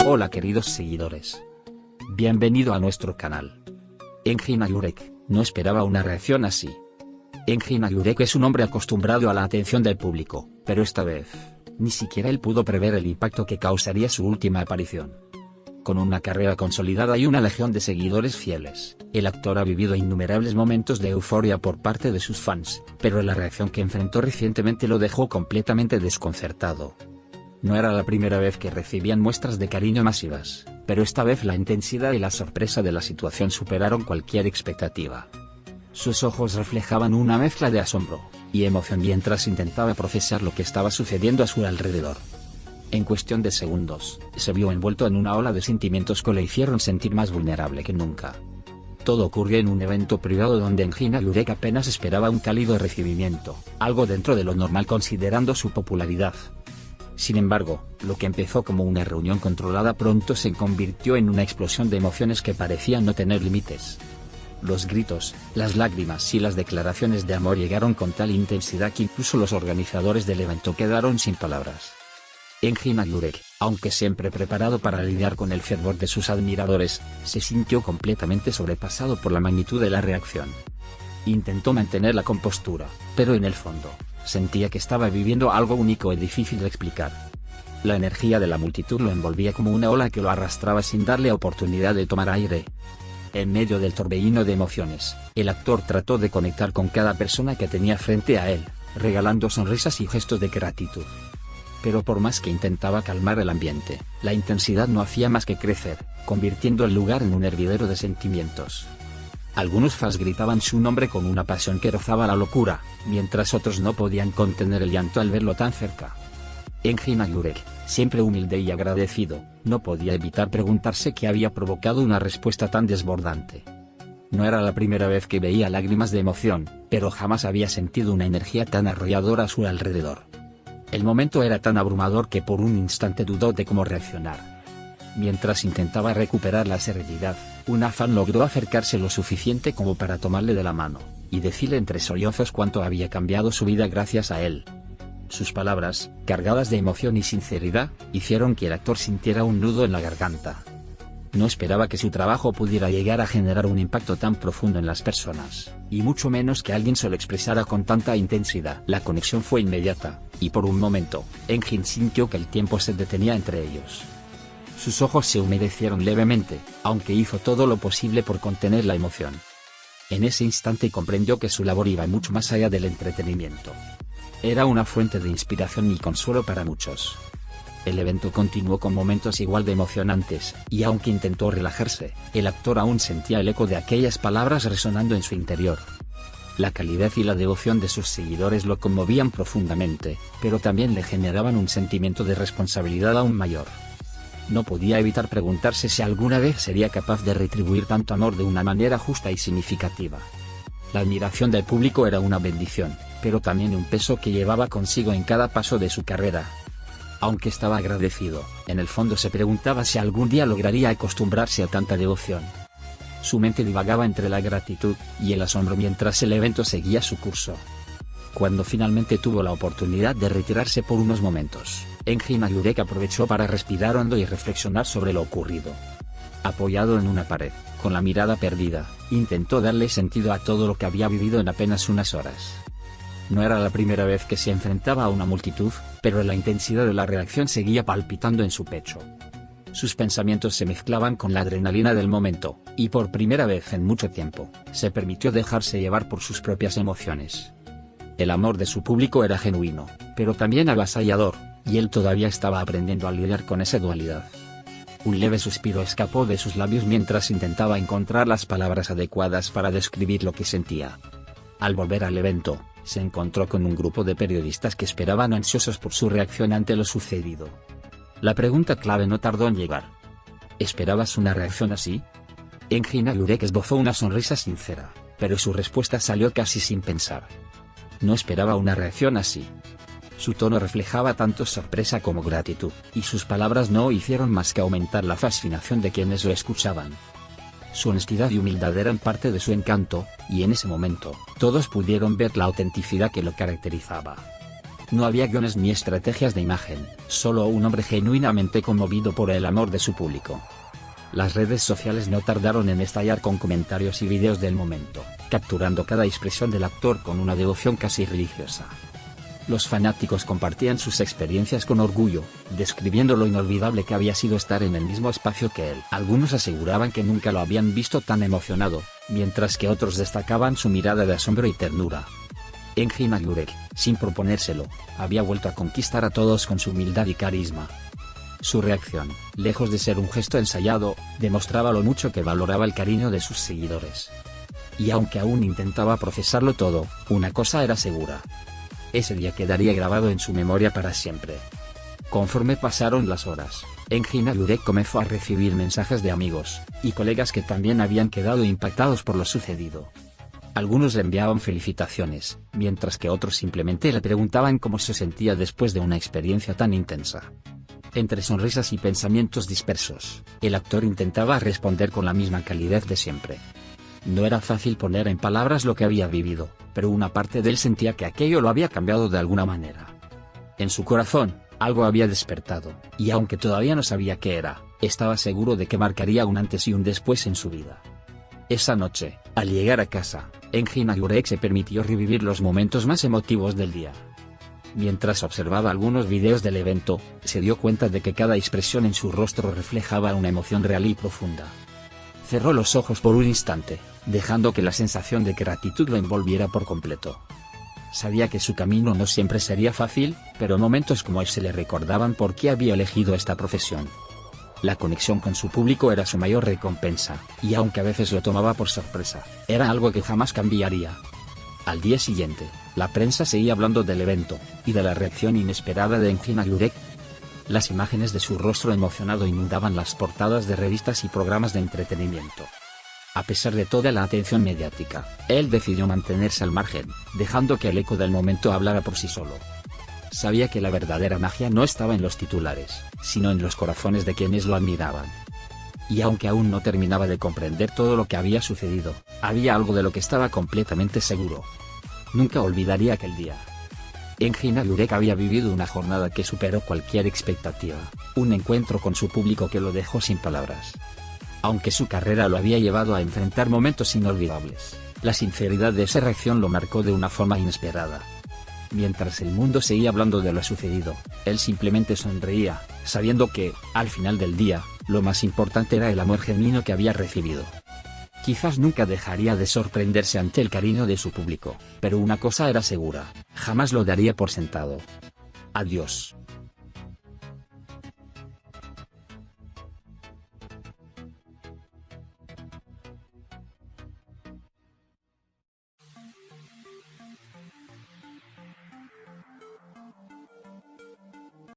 Hola queridos seguidores. Bienvenido a nuestro canal. Engin Agurek no esperaba una reacción así. Engin Agurek es un hombre acostumbrado a la atención del público, pero esta vez, ni siquiera él pudo prever el impacto que causaría su última aparición. Con una carrera consolidada y una legión de seguidores fieles, el actor ha vivido innumerables momentos de euforia por parte de sus fans, pero la reacción que enfrentó recientemente lo dejó completamente desconcertado. No era la primera vez que recibían muestras de cariño masivas, pero esta vez la intensidad y la sorpresa de la situación superaron cualquier expectativa. Sus ojos reflejaban una mezcla de asombro y emoción mientras intentaba procesar lo que estaba sucediendo a su alrededor. En cuestión de segundos, se vio envuelto en una ola de sentimientos que le hicieron sentir más vulnerable que nunca. Todo ocurrió en un evento privado donde Engin Agurek apenas esperaba un cálido recibimiento, algo dentro de lo normal considerando su popularidad. Sin embargo, lo que empezó como una reunión controlada pronto se convirtió en una explosión de emociones que parecían no tener límites. Los gritos, las lágrimas y las declaraciones de amor llegaron con tal intensidad que incluso los organizadores del evento quedaron sin palabras. Engin Agurek, aunque siempre preparado para lidiar con el fervor de sus admiradores, se sintió completamente sobrepasado por la magnitud de la reacción. Intentó mantener la compostura, pero en el fondo, sentía que estaba viviendo algo único y difícil de explicar. La energía de la multitud lo envolvía como una ola que lo arrastraba sin darle oportunidad de tomar aire. En medio del torbellino de emociones, el actor trató de conectar con cada persona que tenía frente a él, regalando sonrisas y gestos de gratitud. Pero por más que intentaba calmar el ambiente, la intensidad no hacía más que crecer, convirtiendo el lugar en un hervidero de sentimientos. Algunos fans gritaban su nombre con una pasión que rozaba la locura, mientras otros no podían contener el llanto al verlo tan cerca. Engin Agurek, siempre humilde y agradecido, no podía evitar preguntarse qué había provocado una respuesta tan desbordante. No era la primera vez que veía lágrimas de emoción, pero jamás había sentido una energía tan arrolladora a su alrededor. El momento era tan abrumador que por un instante dudó de cómo reaccionar. Mientras intentaba recuperar la serenidad, una fan logró acercarse lo suficiente como para tomarle de la mano, y decirle entre sollozos cuánto había cambiado su vida gracias a él. Sus palabras, cargadas de emoción y sinceridad, hicieron que el actor sintiera un nudo en la garganta. No esperaba que su trabajo pudiera llegar a generar un impacto tan profundo en las personas, y mucho menos que alguien se lo expresara con tanta intensidad. La conexión fue inmediata, y por un momento, Engin sintió que el tiempo se detenía entre ellos. Sus ojos se humedecieron levemente, aunque hizo todo lo posible por contener la emoción. En ese instante comprendió que su labor iba mucho más allá del entretenimiento. Era una fuente de inspiración y consuelo para muchos. El evento continuó con momentos igual de emocionantes, y aunque intentó relajarse, el actor aún sentía el eco de aquellas palabras resonando en su interior. La calidez y la devoción de sus seguidores lo conmovían profundamente, pero también le generaban un sentimiento de responsabilidad aún mayor. No podía evitar preguntarse si alguna vez sería capaz de retribuir tanto amor de una manera justa y significativa. La admiración del público era una bendición, pero también un peso que llevaba consigo en cada paso de su carrera. Aunque estaba agradecido, en el fondo se preguntaba si algún día lograría acostumbrarse a tanta devoción. Su mente divagaba entre la gratitud y el asombro mientras el evento seguía su curso. Cuando finalmente tuvo la oportunidad de retirarse por unos momentos, Engin Agurek aprovechó para respirar hondo y reflexionar sobre lo ocurrido. Apoyado en una pared, con la mirada perdida, intentó darle sentido a todo lo que había vivido en apenas unas horas. No era la primera vez que se enfrentaba a una multitud, pero la intensidad de la reacción seguía palpitando en su pecho. Sus pensamientos se mezclaban con la adrenalina del momento, y por primera vez en mucho tiempo, se permitió dejarse llevar por sus propias emociones. El amor de su público era genuino, pero también avasallador, y él todavía estaba aprendiendo a lidiar con esa dualidad. Un leve suspiro escapó de sus labios mientras intentaba encontrar las palabras adecuadas para describir lo que sentía. Al volver al evento, se encontró con un grupo de periodistas que esperaban ansiosos por su reacción ante lo sucedido. La pregunta clave no tardó en llegar. ¿Esperabas una reacción así? Engin Agurek esbozó una sonrisa sincera, pero su respuesta salió casi sin pensar. No esperaba una reacción así. Su tono reflejaba tanto sorpresa como gratitud, y sus palabras no hicieron más que aumentar la fascinación de quienes lo escuchaban. Su honestidad y humildad eran parte de su encanto, y en ese momento, todos pudieron ver la autenticidad que lo caracterizaba. No había guiones ni estrategias de imagen, solo un hombre genuinamente conmovido por el amor de su público. Las redes sociales no tardaron en estallar con comentarios y videos del momento, capturando cada expresión del actor con una devoción casi religiosa. Los fanáticos compartían sus experiencias con orgullo, describiendo lo inolvidable que había sido estar en el mismo espacio que él. Algunos aseguraban que nunca lo habían visto tan emocionado, mientras que otros destacaban su mirada de asombro y ternura. Engin Agyurek, sin proponérselo, había vuelto a conquistar a todos con su humildad y carisma. Su reacción, lejos de ser un gesto ensayado, demostraba lo mucho que valoraba el cariño de sus seguidores. Y aunque aún intentaba procesarlo todo, una cosa era segura. Ese día quedaría grabado en su memoria para siempre. Conforme pasaron las horas, Engin Agyurek comenzó a recibir mensajes de amigos y colegas que también habían quedado impactados por lo sucedido. Algunos le enviaban felicitaciones, mientras que otros simplemente le preguntaban cómo se sentía después de una experiencia tan intensa. Entre sonrisas y pensamientos dispersos, el actor intentaba responder con la misma calidez de siempre. No era fácil poner en palabras lo que había vivido, pero una parte de él sentía que aquello lo había cambiado de alguna manera. En su corazón, algo había despertado, y aunque todavía no sabía qué era, estaba seguro de que marcaría un antes y un después en su vida. Esa noche, al llegar a casa, Engin Agyurek se permitió revivir los momentos más emotivos del día. Mientras observaba algunos videos del evento, se dio cuenta de que cada expresión en su rostro reflejaba una emoción real y profunda. Cerró los ojos por un instante, dejando que la sensación de gratitud lo envolviera por completo. Sabía que su camino no siempre sería fácil, pero momentos como ese le recordaban por qué había elegido esta profesión. La conexión con su público era su mayor recompensa, y aunque a veces lo tomaba por sorpresa, era algo que jamás cambiaría. Al día siguiente, la prensa seguía hablando del evento, y de la reacción inesperada de Engin Agyurek. Las imágenes de su rostro emocionado inundaban las portadas de revistas y programas de entretenimiento. A pesar de toda la atención mediática, él decidió mantenerse al margen, dejando que el eco del momento hablara por sí solo. Sabía que la verdadera magia no estaba en los titulares, sino en los corazones de quienes lo admiraban. Y aunque aún no terminaba de comprender todo lo que había sucedido, había algo de lo que estaba completamente seguro. Nunca olvidaría aquel día. Engin Agyurek había vivido una jornada que superó cualquier expectativa, un encuentro con su público que lo dejó sin palabras. Aunque su carrera lo había llevado a enfrentar momentos inolvidables, la sinceridad de esa reacción lo marcó de una forma inesperada. Mientras el mundo seguía hablando de lo sucedido, él simplemente sonreía, sabiendo que, al final del día, lo más importante era el amor genuino que había recibido. Quizás nunca dejaría de sorprenderse ante el cariño de su público, pero una cosa era segura, jamás lo daría por sentado. Adiós.